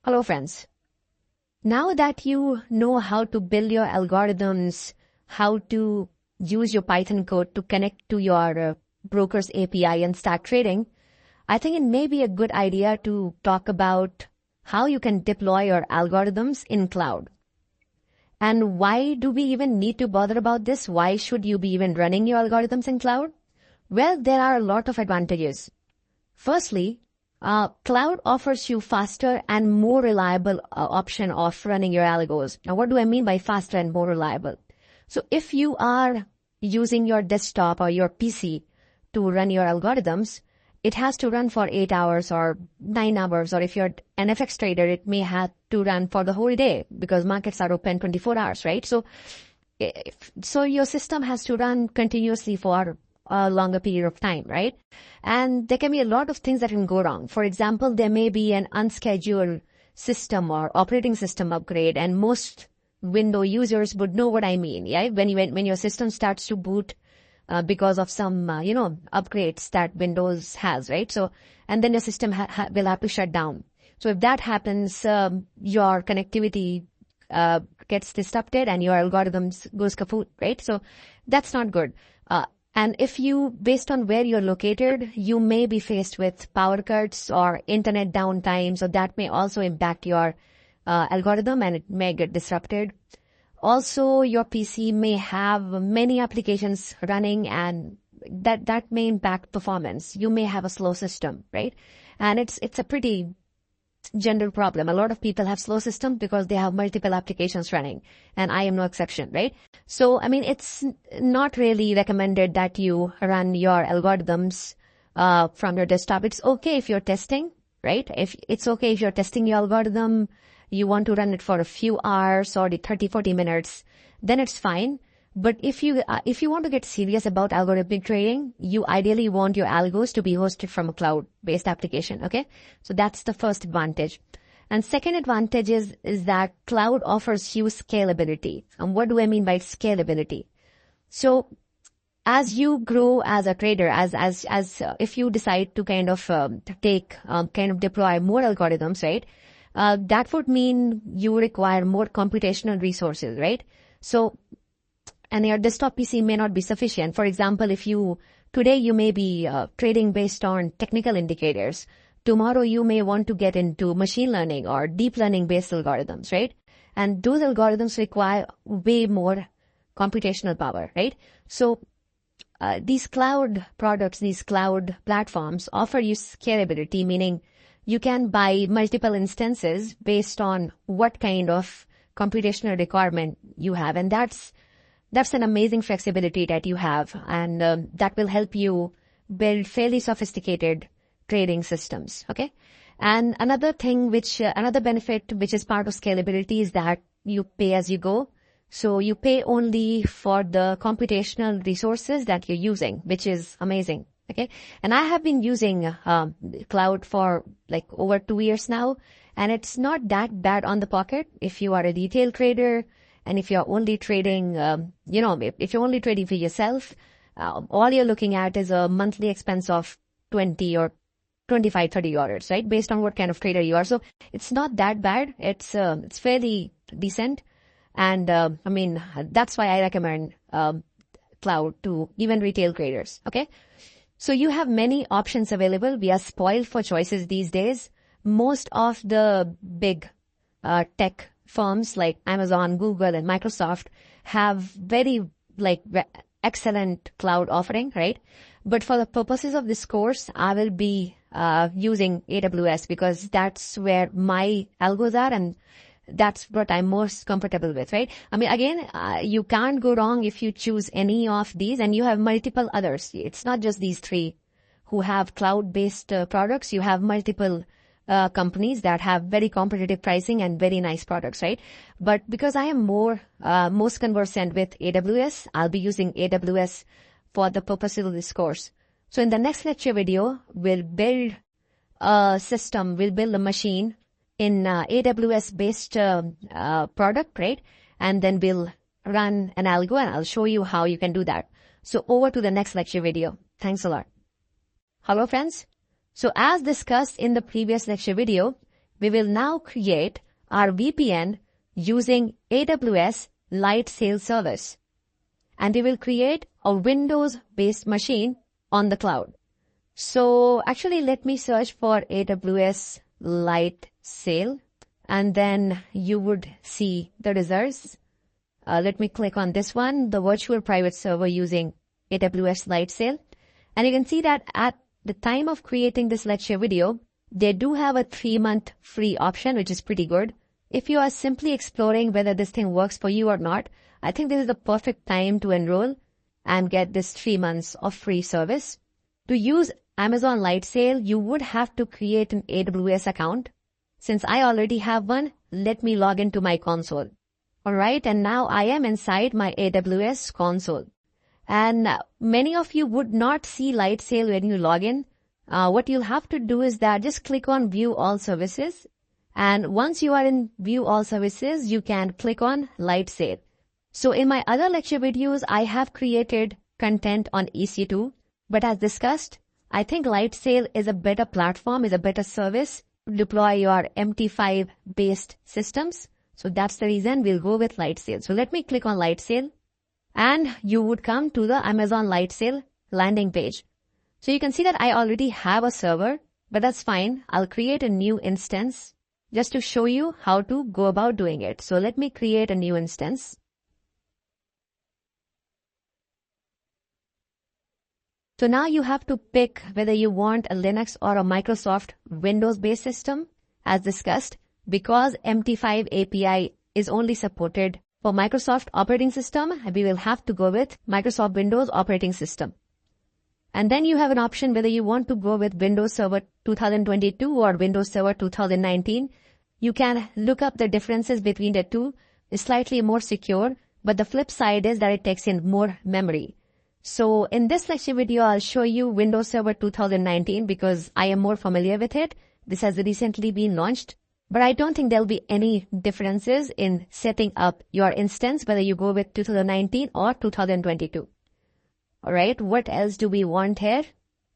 Hello friends. Now that you know how to build your algorithms, how to use your Python code to connect to your broker's API and start trading, I think it may be a good idea to talk about how you can deploy your algorithms in cloud. And why do we even need to bother about this? Why should you be even running your algorithms in cloud? Well, there are a lot of advantages. Firstly, cloud offers you faster and more reliable option of running your algos. Now, what do I mean by faster and more reliable? So if you are using your desktop or your PC to run your algorithms, it has to run for 8 hours or 9 hours, or if you're an FX trader, it may have to run for the whole day because markets are open 24 hours, right? So your system has to run continuously for a longer period of time, right? And there can be a lot of things that can go wrong. For example, there may be an unscheduled system or operating system upgrade, and most Windows users would know what I mean, yeah? When your system starts to boot because of some, upgrades that Windows has, right? So, and then your system will have to shut down. So if that happens, your connectivity gets disrupted and your algorithms goes kaput, right? So that's not good. And if based on where you're located, you may be faced with power cuts or internet downtime. So that may also impact your algorithm and it may get disrupted. Also, your PC may have many applications running and that may impact performance. You may have a slow system, right? And it's a pretty general problem. A lot of people have slow systems because they have multiple applications running, and I am no exception, right? So, it's not really recommended that you run your algorithms from your desktop. It's okay if you're testing, right? It's okay if you're testing your algorithm, you want to run it for a few hours or 30-40 minutes, then it's fine. But if you want to get serious about algorithmic trading, you ideally want your algos to be hosted from a cloud-based application, okay? So that's the first advantage. And second advantage is that cloud offers you scalability. And what do I mean by scalability? So as you grow as a trader, if you decide to kind of deploy more algorithms, right? That would mean you require more computational resources, right? So, and your desktop PC may not be sufficient. For example, today you may be trading based on technical indicators. Tomorrow you may want to get into machine learning or deep learning based algorithms, right? And those algorithms require way more computational power, right? So these cloud products, these cloud platforms offer you scalability, meaning you can buy multiple instances based on what kind of computational requirement you have. And that's an amazing flexibility that you have, and that will help you build fairly sophisticated trading systems, okay? And another benefit which is part of scalability is that you pay as you go. So you pay only for the computational resources that you're using, which is amazing, okay? And I have been using cloud for like over 2 years now, and it's not that bad on the pocket if you are a retail trader. And if you're only trading, if you're only trading for yourself, all you're looking at is a monthly expense of $20 or $25, $30, right? Based on what kind of trader you are. So it's not that bad. It's fairly decent. And, that's why I recommend, cloud to even retail traders. Okay. So you have many options available. We are spoiled for choices these days. Most of the big, tech firms like Amazon, Google, and Microsoft have very excellent cloud offering, right? But for the purposes of this course, I will be using AWS because that's where my algos are and that's what I'm most comfortable with, right? You can't go wrong if you choose any of these, and you have multiple others. It's not just these three who have cloud-based products. You have multiple companies that have very competitive pricing and very nice products, right? But because I am most conversant with AWS, I'll be using AWS for the purposes of this course. So in the next lecture video, we'll build a machine in AWS based product, right? And then we'll run an algo and I'll show you how you can do that. So over to the next lecture video. Thanks a lot. Hello friends. So as discussed in the previous lecture video, we will now create our VPN using AWS Light Sail service. And we will create a Windows-based machine on the cloud. So actually, let me search for AWS Light Sail, and then you would see the results. Let me click on this one, the virtual private server using AWS Light Sail. And you can see that at the time of creating this lecture video, they do have a 3-month free option, which is pretty good. If you are simply exploring whether this thing works for you or not, I think this is the perfect time to enroll and get this 3 months of free service. To use Amazon Light Sail, you would have to create an AWS account. Since I already have one, let me log into my console. Alright, and now I am inside my AWS console. And many of you would not see Light Sail when you log in. What you'll have to do is that just click on View All Services. And once you are in View All Services, you can click on Light Sail. So in my other lecture videos, I have created content on EC2. But as discussed, I think Light Sail is a better platform, is a better service to deploy your MT5 based systems. So that's the reason we'll go with Light Sail. So let me click on Light Sail, and you would come to the Amazon Light Sail landing page. So you can see that I already have a server, but that's fine. I'll create a new instance just to show you how to go about doing it. So let me create a new instance. So now you have to pick whether you want a Linux or a Microsoft Windows-based system, as discussed. Because MT5 API is only supported for Microsoft operating system, we will have to go with Microsoft Windows operating system. And then you have an option whether you want to go with Windows Server 2022 or Windows Server 2019. You can look up the differences between the two. It's slightly more secure, but the flip side is that it takes in more memory. So in this lecture video, I'll show you Windows Server 2019 because I am more familiar with it. This has recently been launched. But I don't think there'll be any differences in setting up your instance, whether you go with 2019 or 2022. Alright, what else do we want here?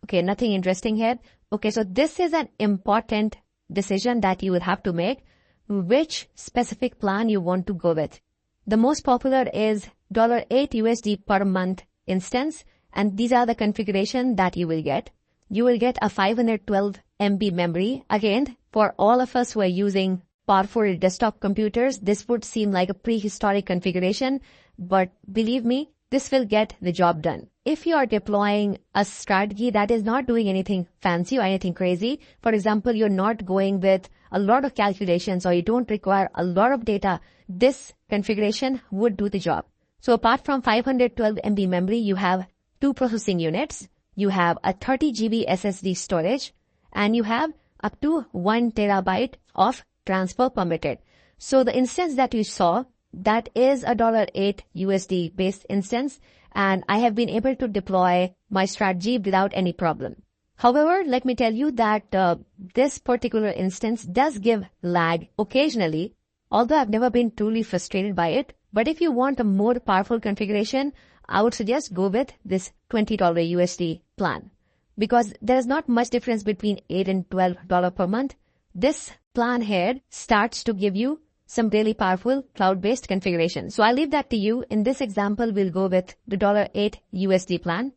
Okay, nothing interesting here. Okay, so this is an important decision that you will have to make, which specific plan you want to go with. The most popular is $8 USD per month instance, and these are the configuration that you will get. You will get a 512 MB memory. Again, for all of us who are using powerful desktop computers, this would seem like a prehistoric configuration, but believe me, this will get the job done. If you are deploying a strategy that is not doing anything fancy or anything crazy, for example, you're not going with a lot of calculations or you don't require a lot of data, this configuration would do the job. So apart from 512 MB memory, you have 2 processing units, you have a 30 GB SSD storage, and you have up to 1 terabyte of transfer permitted. So the instance that you saw, that is a $8 USD based instance, and I have been able to deploy my strategy without any problem. However, let me tell you that this particular instance does give lag occasionally, although I've never been truly frustrated by it. But if you want a more powerful configuration, I would suggest go with this $20 USD plan. Because there is not much difference between $8 and $12 per month. This plan here starts to give you some really powerful cloud-based configuration. So I'll leave that to you. In this example, we'll go with the $8 USD plan.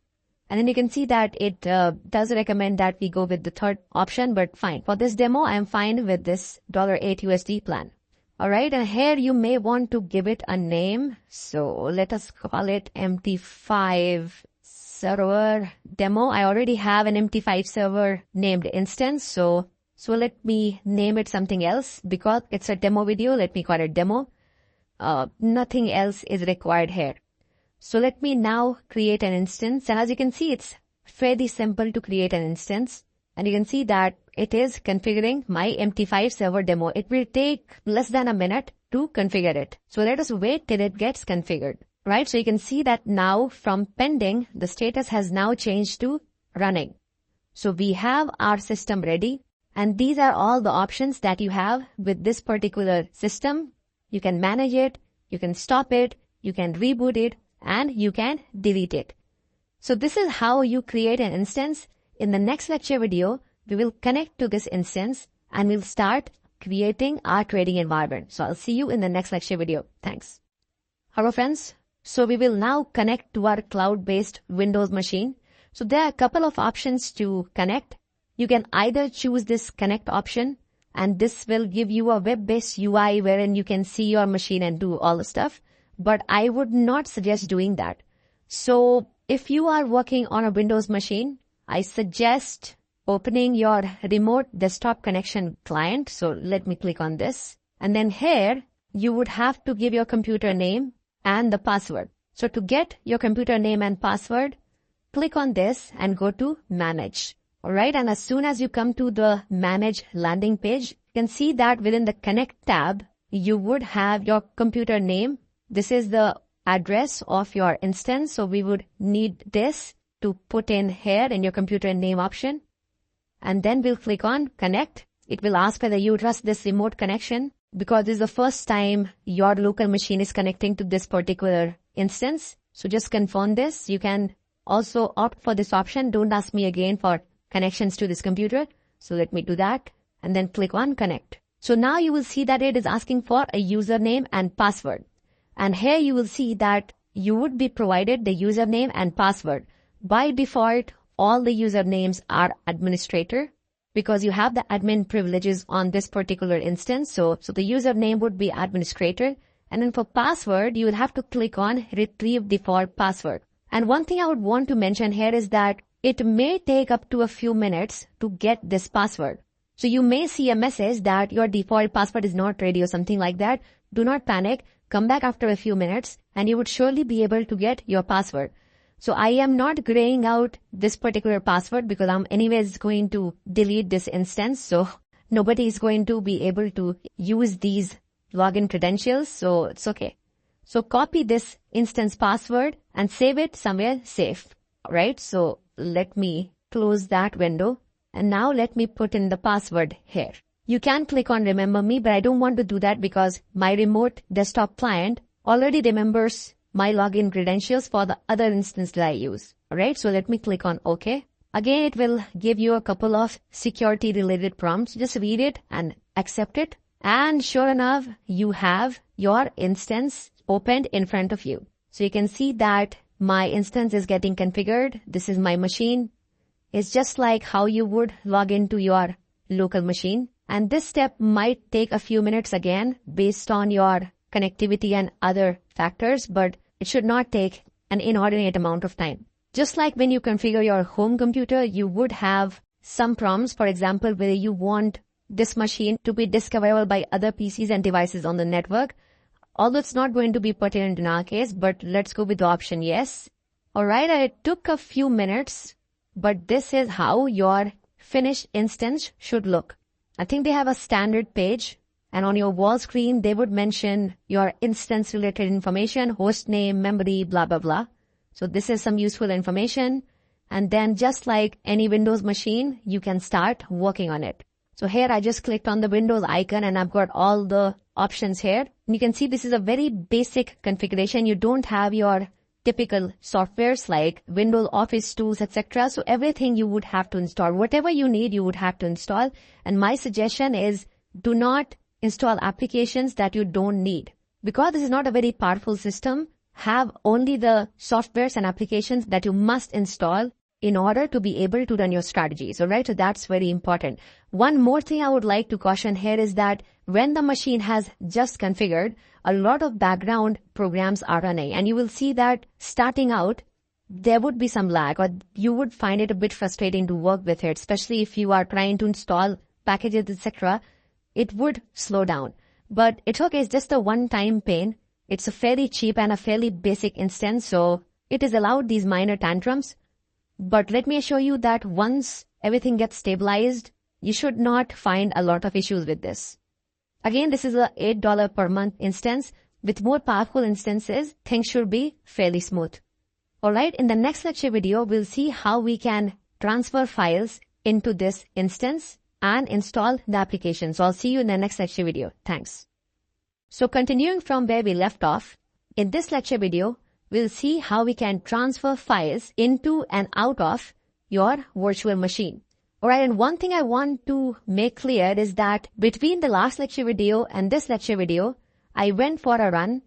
And then you can see that it does recommend that we go with the third option, but fine. For this demo, I'm fine with this $8 USD plan. Alright, and here you may want to give it a name. So let us call it MT5 server demo. I already have an MT5 server named instance. So let me name it something else because it's a demo video. Let me call it demo. Nothing else is required here. So let me now create an instance. And as you can see, it's fairly simple to create an instance. And you can see that it is configuring my MT5 server demo. It will take less than a minute to configure it. So let us wait till it gets configured. Right, so you can see that now from pending, the status has now changed to running. So we have our system ready, and these are all the options that you have with this particular system. You can manage it, you can stop it, you can reboot it, and you can delete it. So this is how you create an instance. In the next lecture video, we will connect to this instance and we'll start creating our trading environment. So I'll see you in the next lecture video. Thanks. Hello friends. So we will now connect to our cloud-based Windows machine. So there are a couple of options to connect. You can either choose this connect option, and this will give you a web-based UI wherein you can see your machine and do all the stuff. But I would not suggest doing that. So if you are working on a Windows machine, I suggest opening your remote desktop connection client. So let me click on this. And then here, you would have to give your computer name and the password. So to get your computer name and password, click on this and go to Manage. Alright, and as soon as you come to the Manage landing page, you can see that within the Connect tab, you would have your computer name. This is the address of your instance, so we would need this to put in here in your computer name option. And then we'll click on Connect. It will ask whether you trust this remote connection because this is the first time your local machine is connecting to this particular instance. So just confirm this. You can also opt for this option. Don't ask me again for connections to this computer. So let me do that and then click on Connect. So now you will see that it is asking for a username and password. And here you will see that you would be provided the username and password. By default, all the usernames are administrator because you have the admin privileges on this particular instance. So the username would be administrator. And then for password, you will have to click on retrieve default password. And one thing I would want to mention here is that it may take up to a few minutes to get this password. So you may see a message that your default password is not ready or something like that. Do not panic. Come back after a few minutes and you would surely be able to get your password. So I am not graying out this particular password because I'm anyways going to delete this instance. So nobody is going to be able to use these login credentials. So it's okay. So copy this instance password and save it somewhere safe. Alright. So let me close that window. And now let me put in the password here. You can click on Remember Me, but I don't want to do that because my remote desktop client already remembers my login credentials for the other instance that I use. Alright, so let me click on OK. Again, it will give you a couple of security related prompts. Just read it and accept it. And sure enough, you have your instance opened in front of you. So you can see that my instance is getting configured. This is my machine. It's just like how you would log into your local machine. And this step might take a few minutes again based on your connectivity and other factors, but it should not take an inordinate amount of time. Just like when you configure your home computer, you would have some prompts, for example, where you want this machine to be discoverable by other PCs and devices on the network. Although it's not going to be pertinent in our case, but let's go with the option yes. Alright, it took a few minutes, but this is how your finished instance should look. I think they have a standard page, and on your wall screen, they would mention your instance related information, host name, memory, blah, blah, blah. So this is some useful information. And then just like any Windows machine, you can start working on it. So here I just clicked on the Windows icon and I've got all the options here. And you can see this is a very basic configuration. You don't have your typical softwares like Windows Office tools, etc. So everything you would have to install. Whatever you need, you would have to install. And my suggestion is do not install applications that you don't need. Because this is not a very powerful system, have only the softwares and applications that you must install in order to be able to run your strategies. Alright, so that's very important. One more thing I would like to caution here is that when the machine has just configured, a lot of background programs are running, and you will see that starting out, there would be some lag, or you would find it a bit frustrating to work with it, especially if you are trying to install packages, etc. It would slow down. But it's okay, it's just a one-time pain. It's a fairly cheap and a fairly basic instance, so it is allowed these minor tantrums. But let me assure you that once everything gets stabilized, you should not find a lot of issues with this. Again, this is a $8 per month instance. With more powerful instances, things should be fairly smooth. Alright, in the next lecture video, we'll see how we can transfer files into this instance and install the application. So I'll see you in the next lecture video. Thanks. So continuing from where we left off, in this lecture video, we'll see how we can transfer files into and out of your virtual machine. Alright, and one thing I want to make clear is that between the last lecture video and this lecture video, I went for a run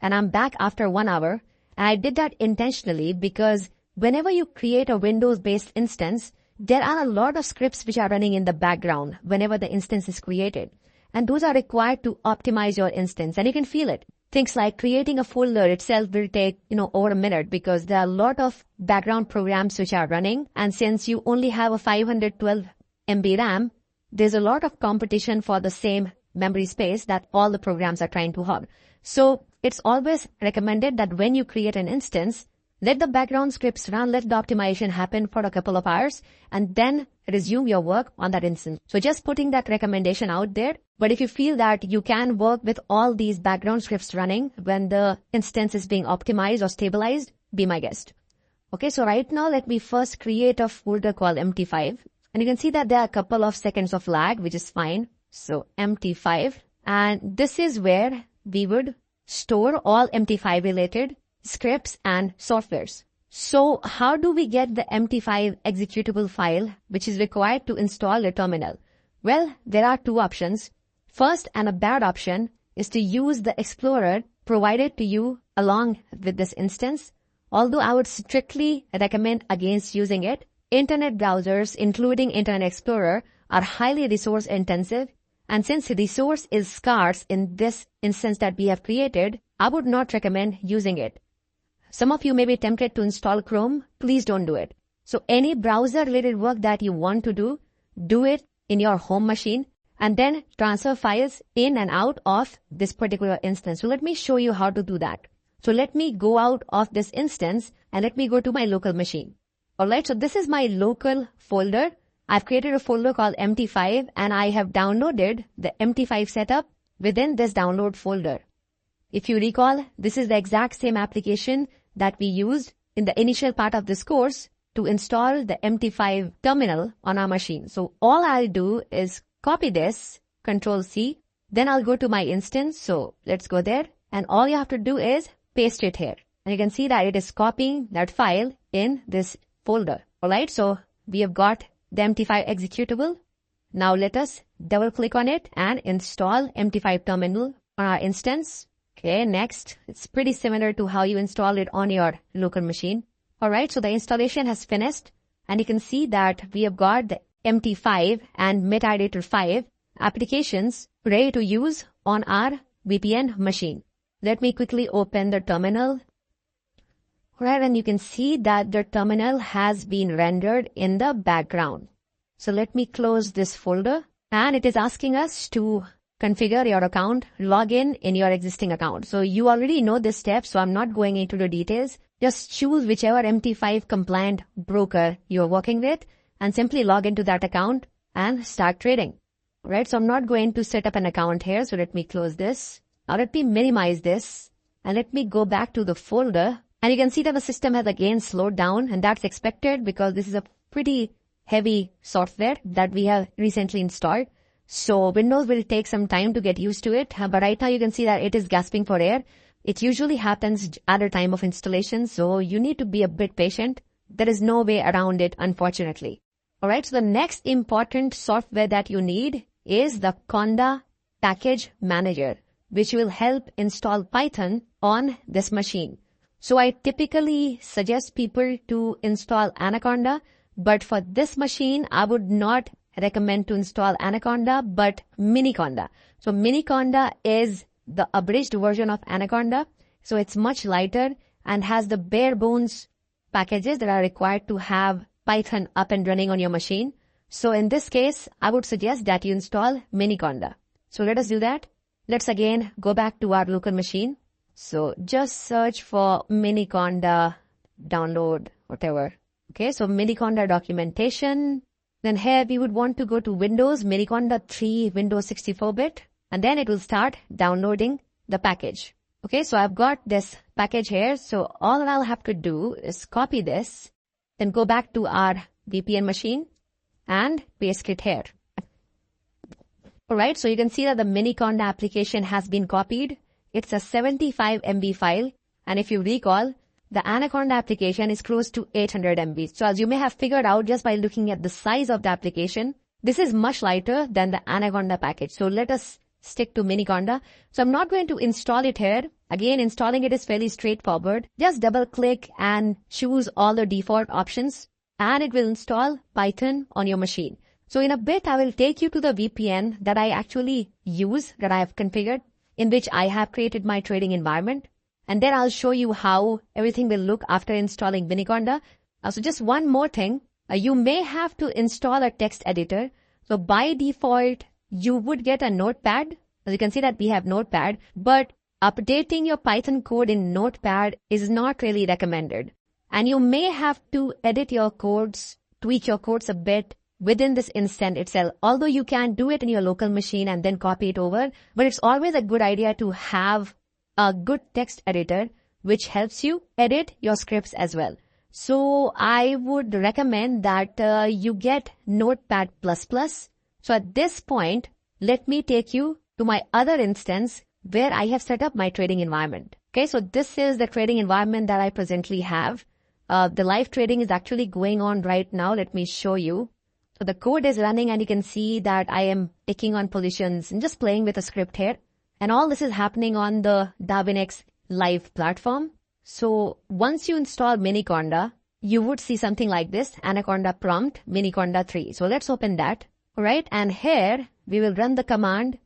and I'm back after 1 hour. And I did that intentionally because whenever you create a Windows-based instance, there are a lot of scripts which are running in the background whenever the instance is created. And those are required to optimize your instance. And you can feel it. Things like creating a folder itself will take, over a minute because there are a lot of background programs which are running. And since you only have a 512 MB RAM, there's a lot of competition for the same memory space that all the programs are trying to hog. So it's always recommended that when you create an instance, let the background scripts run, let the optimization happen for a couple of hours, and then resume your work on that instance. So just putting that recommendation out there. But if you feel that you can work with all these background scripts running when the instance is being optimized or stabilized, be my guest. Okay, so right now let me first create a folder called MT5. And you can see that there are a couple of seconds of lag, which is fine. So MT5. And this is where we would store all MT5 related scripts and softwares. So how do we get the MT5 executable file which is required to install the terminal? Well, there are two options. First, and a bad option, is to use the Explorer provided to you along with this instance. Although I would strictly recommend against using it, internet browsers, including Internet Explorer, are highly resource intensive. And since resource is scarce in this instance that we have created, I would not recommend using it. Some of you may be tempted to install Chrome. Please don't do it. So any browser-related work that you want to do it in your home machine and then transfer files in and out of this particular instance. So let me show you how to do that. So let me go out of this instance and let me go to my local machine. Alright, so this is my local folder. I've created a folder called MT5 and I have downloaded the MT5 setup within this download folder. If you recall, this is the exact same application that we used in the initial part of this course to install the MT5 terminal on our machine. So all I'll do is copy this, Control C, then I'll go to my instance. So let's go there and all you have to do is paste it here. And you can see that it is copying that file in this folder. Alright, so we have got the MT5 executable. Now let us double click on it and install MT5 terminal on our instance. Okay, next, it's pretty similar to how you install it on your local machine. Alright, so the installation has finished and you can see that we have got the MT5 and MetaTrader 5 applications ready to use on our VPN machine. Let me quickly open the terminal. Alright, and you can see that the terminal has been rendered in the background. So let me close this folder and it is asking us to configure your account, log in your existing account. So you already know this step, so I'm not going into the details. Just choose whichever MT5 compliant broker you're working with and simply log into that account and start trading. Right, so I'm not going to set up an account here. So let me close this. Now let me minimize this and let me go back to the folder. And you can see that the system has again slowed down and that's expected because this is a pretty heavy software that we have recently installed. So Windows will take some time to get used to it, but right now you can see that it is gasping for air. It usually happens at the time of installation, so you need to be a bit patient. There is no way around it, unfortunately. Alright, so the next important software that you need is the Conda Package Manager, which will help install Python on this machine. So I typically suggest people to install Anaconda, but for this machine, I would not recommend to install Anaconda, but Miniconda. So Miniconda is the abridged version of Anaconda. So it's much lighter and has the bare bones packages that are required to have Python up and running on your machine. So in this case, I would suggest that you install Miniconda. So let us do that. Let's again go back to our local machine. So just search for Miniconda, download, whatever. Okay, so Miniconda documentation. Then here we would want to go to Windows, Miniconda 3, Windows 64-bit, and then it will start downloading the package. Okay, so I've got this package here. So all I'll have to do is copy this, then go back to our VPN machine and paste it here. Alright, so you can see that the Miniconda application has been copied. It's a 75 MB file. And if you recall, the Anaconda application is close to 800 MB. So as you may have figured out just by looking at the size of the application, this is much lighter than the Anaconda package. So let us stick to Miniconda. So I'm not going to install it here. Again, installing it is fairly straightforward. Just double click and choose all the default options and it will install Python on your machine. So in a bit, I will take you to the VPN that I actually use, that I have configured, in which I have created my trading environment. And then I'll show you how everything will look after installing Miniconda. So just one more thing, you may have to install a text editor. So by default, you would get a notepad. As you can see that we have notepad, but updating your Python code in notepad is not really recommended. And you may have to edit your codes, tweak your codes a bit within this instance itself. Although you can do it in your local machine and then copy it over, but it's always a good idea to have a good text editor which helps you edit your scripts as well. So I would recommend that you get Notepad++. So at this point, let me take you to my other instance where I have set up my trading environment. Okay, so this is the trading environment that I presently have. The live trading is actually going on right now. Let me show you. So the code is running and you can see that I am taking on positions and just playing with a script here. And all this is happening on the Darwinx live platform. So once you install Miniconda, you would see something like this, Anaconda prompt, Miniconda 3. So let's open that. All right. And here we will run the command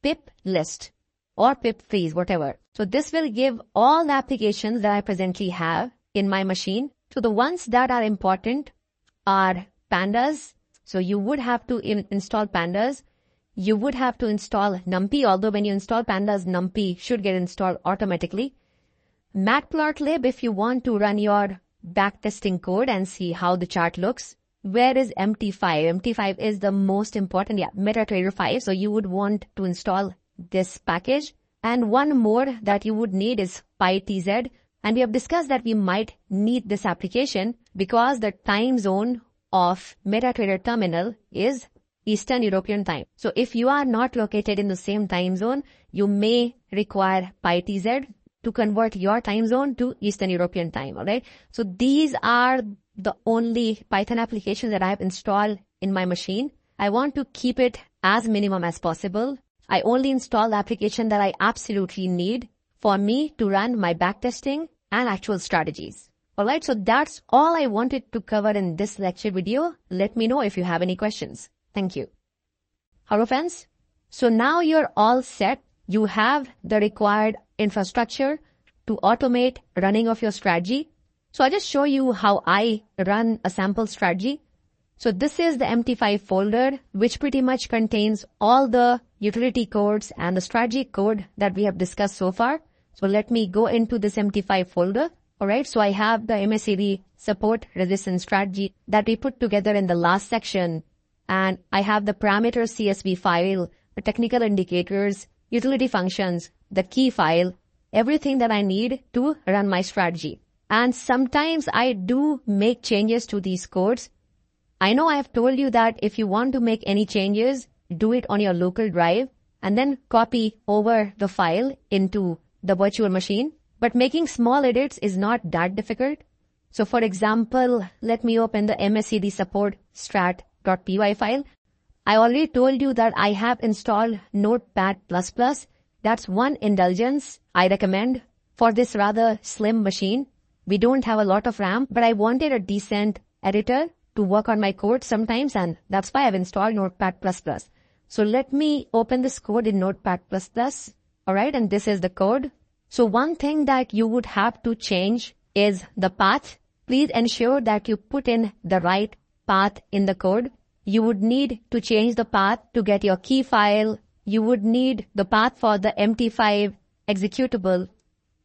pip list or pip freeze, whatever. So this will give all the applications that I presently have in my machine. So the ones that are important are pandas. So you would have to install pandas. You would have to install NumPy, although when you install pandas, NumPy should get installed automatically. Matplotlib if you want to run your backtesting code and see how the chart looks. Where is MT5? MT5 is the most important, MetaTrader 5. So you would want to install this package. And one more that you would need is PyTZ. And we have discussed that we might need this application because the time zone of MetaTrader terminal is Eastern European time. So if you are not located in the same time zone, you may require PyTZ to convert your time zone to Eastern European time. All right. So these are the only Python applications that I have installed in my machine. I want to keep it as minimum as possible. I only install the application that I absolutely need for me to run my backtesting and actual strategies. Alright, so that's all I wanted to cover in this lecture video. Let me know if you have any questions. Thank you. Hello friends. So now you're all set. You have the required infrastructure to automate running of your strategy. So I'll just show you how I run a sample strategy. So this is the MT5 folder, which pretty much contains all the utility codes and the strategy code that we have discussed so far. So let me go into this MT5 folder. Alright, so I have the MACD support resistance strategy that we put together in the last section. And I have the parameters CSV file, the technical indicators, utility functions, the key file, everything that I need to run my strategy. And sometimes I do make changes to these codes. I know I have told you that if you want to make any changes, do it on your local drive and then copy over the file into the virtual machine. But making small edits is not that difficult. So for example, let me open the MACD support strat.py file. I already told you that I have installed Notepad++. That's one indulgence I recommend for this rather slim machine. We don't have a lot of RAM, but I wanted a decent editor to work on my code sometimes, and that's why I've installed Notepad++. So let me open this code in Notepad++. Alright, and this is the code. So one thing that you would have to change is the path. Please ensure that you put in the right path in the code. You would need to change the path to get your key file. You would need the path for the MT5 executable.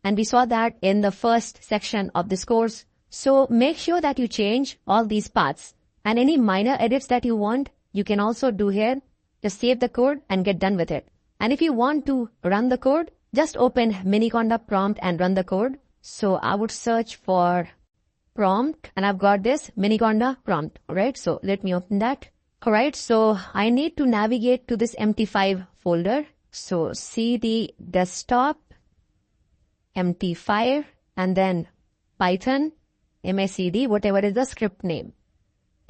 And we saw that in the first section of this course. So make sure that you change all these paths. And any minor edits that you want, you can also do here. Just save the code and get done with it. And if you want to run the code, just open Miniconda prompt and run the code. So I would search for prompt and I've got this Miniconda prompt. Alright, so let me open that. Alright, so I need to navigate to this MT5 folder. So cd desktop, MT5 and then Python, MACD, whatever is the script name.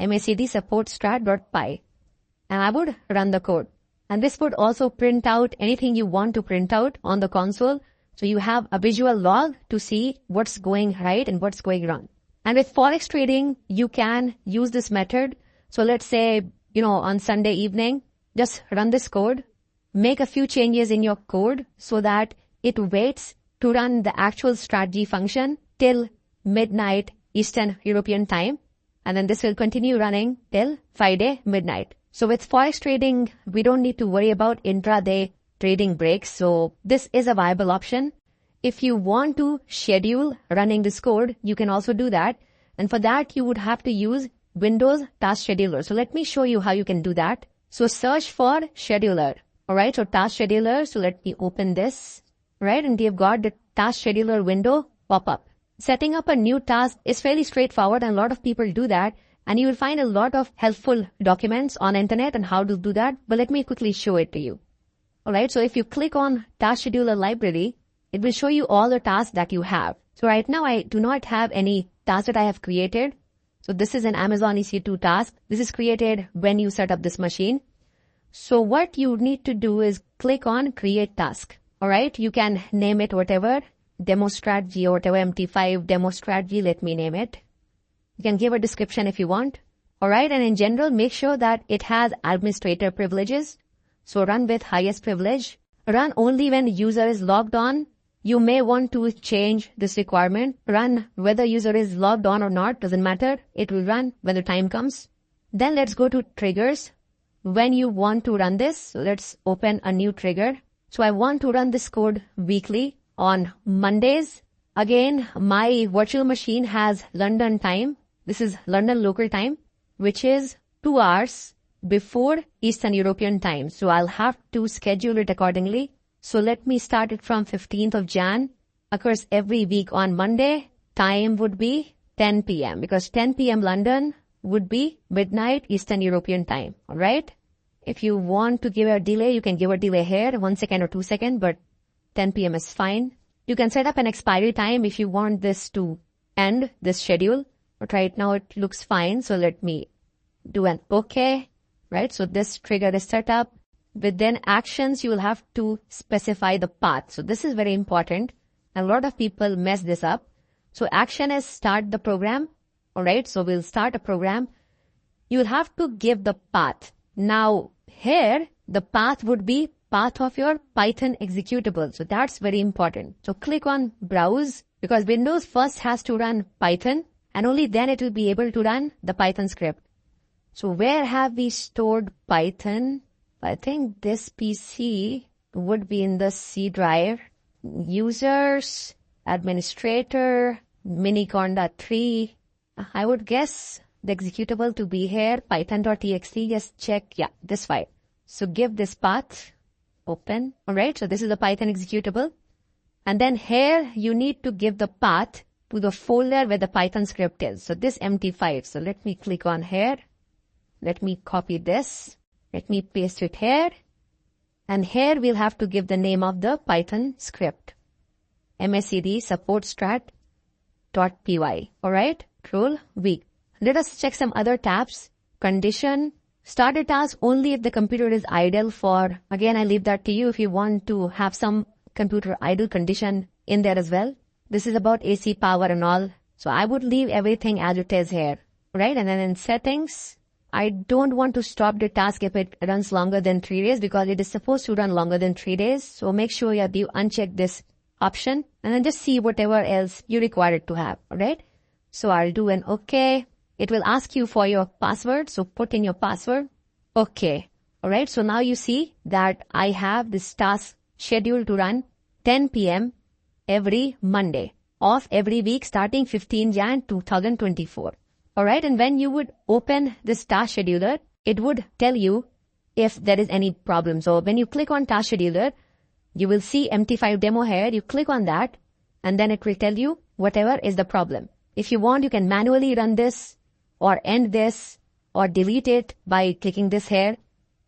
MACD support strat.py. And I would run the code. And this would also print out anything you want to print out on the console. So you have a visual log to see what's going right and what's going wrong. And with Forex trading, you can use this method. So let's say, on Sunday evening, just run this code, make a few changes in your code so that it waits to run the actual strategy function till midnight Eastern European time. And then this will continue running till Friday midnight. So with Forex trading, we don't need to worry about intraday trading breaks. So this is a viable option. If you want to schedule running this code, you can also do that. And for that, you would have to use Windows Task Scheduler. So let me show you how you can do that. So search for scheduler. Alright, so task scheduler. So let me open this. Right, and you've got the task scheduler window pop up. Setting up a new task is fairly straightforward and a lot of people do that. And you will find a lot of helpful documents on internet on how to do that. But let me quickly show it to you. Alright, so if you click on task scheduler library, it will show you all the tasks that you have. So right now I do not have any tasks that I have created. So this is an Amazon EC2 task. This is created when you set up this machine. So what you need to do is click on create task. Alright, you can name it whatever, demo strategy or whatever, MT5 demo strategy, let me name it. You can give a description if you want. Alright, and in general, make sure that it has administrator privileges. So run with highest privilege. Run only when user is logged on. You may want to change this requirement. Run whether user is logged on or not, doesn't matter. It will run when the time comes. Then let's go to triggers. When you want to run this, so let's open a new trigger. So I want to run this code weekly on Mondays. Again, my virtual machine has London time. This is London local time, which is 2 hours before Eastern European time. So I'll have to schedule it accordingly. So let me start it from 15th of Jan. Occurs every week on Monday. Time would be 10 p.m. because 10 p.m. London would be midnight Eastern European time. Alright? If you want to give a delay, you can give a delay here, 1 second or 2 seconds, but 10 p.m. is fine. You can set up an expiry time if you want this to end this schedule. But right now it looks fine. So let me do an OK. Right? So this trigger is set up. Within actions, you will have to specify the path. So this is very important. A lot of people mess this up. So action is start the program. Alright, so we'll start a program. You'll have to give the path. Now here, the path would be path of your Python executable. So that's very important. So click on browse because Windows first has to run Python and only then it will be able to run the Python script. So where have we stored Python? I think this PC would be in the C drive. Users, administrator, miniconda3. I would guess the executable to be here, python.txt. Just check, yeah, this file. So give this path, open. Alright, so this is the Python executable. And then here you need to give the path to the folder where the Python script is. So this MT5. So let me click on here. Let me copy this. Let me paste it here. And here we'll have to give the name of the Python script. MACD support strat.py. Alright, control V. Let us check some other tabs. Condition. Start a task only if the computer is idle for, again, I leave that to you if you want to have some computer idle condition in there as well. This is about AC power and all. So I would leave everything as it is here. Right, and then in settings, I don't want to stop the task if it runs longer than 3 days because it is supposed to run longer than 3 days. So make sure you uncheck this option and then just see whatever else you require it to have. Alright. So I'll do an OK. It will ask you for your password. So put in your password. OK. Alright. So now you see that I have this task scheduled to run 10 p.m. every Monday of every week starting 15 Jan 2024. Alright, and when you would open this task scheduler, it would tell you if there is any problem. So when you click on task scheduler, you will see MT5 demo here. You click on that and then it will tell you whatever is the problem. If you want, you can manually run this or end this or delete it by clicking this here.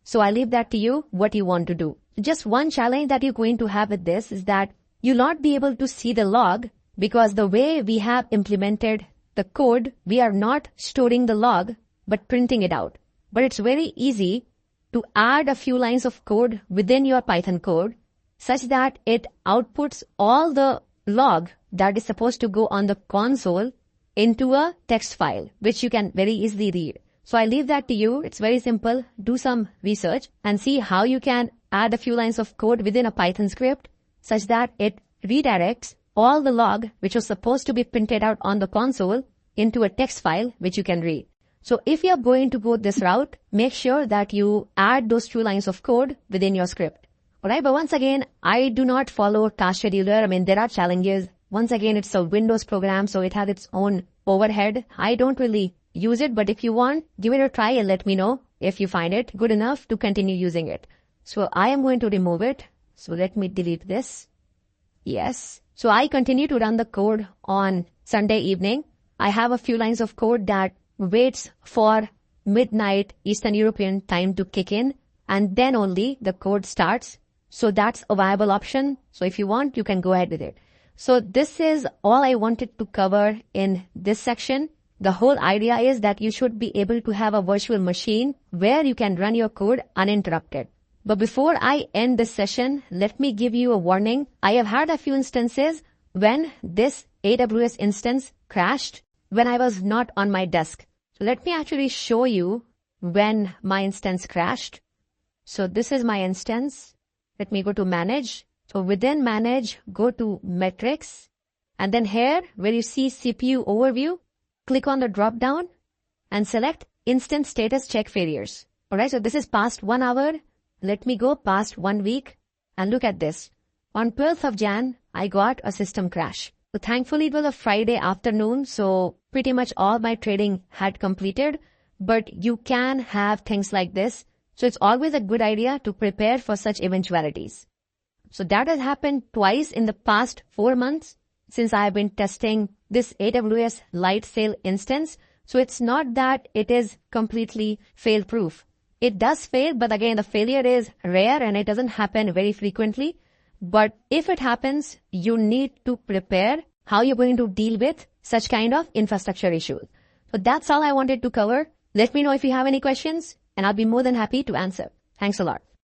So I leave that to you, what you want to do. Just one challenge that you're going to have with this is that you'll not be able to see the log because the way we have implemented the code, we are not storing the log, but printing it out. But it's very easy to add a few lines of code within your Python code such that it outputs all the log that is supposed to go on the console into a text file, which you can very easily read. So I leave that to you. It's very simple. Do some research and see how you can add a few lines of code within a Python script such that it redirects all the log which was supposed to be printed out on the console into a text file which you can read. So if you're going to go this route, make sure that you add those 2 lines of code within your script. Alright, but once again, I do not follow task scheduler. I mean, there are challenges. Once again, it's a Windows program, so it has its own overhead. I don't really use it, but if you want, give it a try and let me know if you find it good enough to continue using it. So I am going to remove it. So let me delete this. Yes. So I continue to run the code on Sunday evening. I have a few lines of code that waits for midnight Eastern European time to kick in, and then only the code starts. So that's a viable option. So if you want, you can go ahead with it. So this is all I wanted to cover in this section. The whole idea is that you should be able to have a virtual machine where you can run your code uninterrupted. But before I end this session, let me give you a warning. I have had a few instances when this AWS instance crashed when I was not on my desk. So let me actually show you when my instance crashed. So this is my instance. Let me go to manage. So within manage, go to metrics. And then here where you see CPU overview, click on the drop down and select instance status check failures. Alright, so this is past 1 hour. Let me go past 1 week and look at this. On 12th of Jan, I got a system crash. So thankfully it was a Friday afternoon, so pretty much all my trading had completed. But you can have things like this. So it's always a good idea to prepare for such eventualities. So that has happened twice in the past 4 months since I have been testing this AWS Lightsail instance. So it's not that it is completely fail-proof. It does fail, but again, the failure is rare and it doesn't happen very frequently. But if it happens, you need to prepare how you're going to deal with such kind of infrastructure issues. So that's all I wanted to cover. Let me know if you have any questions and I'll be more than happy to answer. Thanks a lot.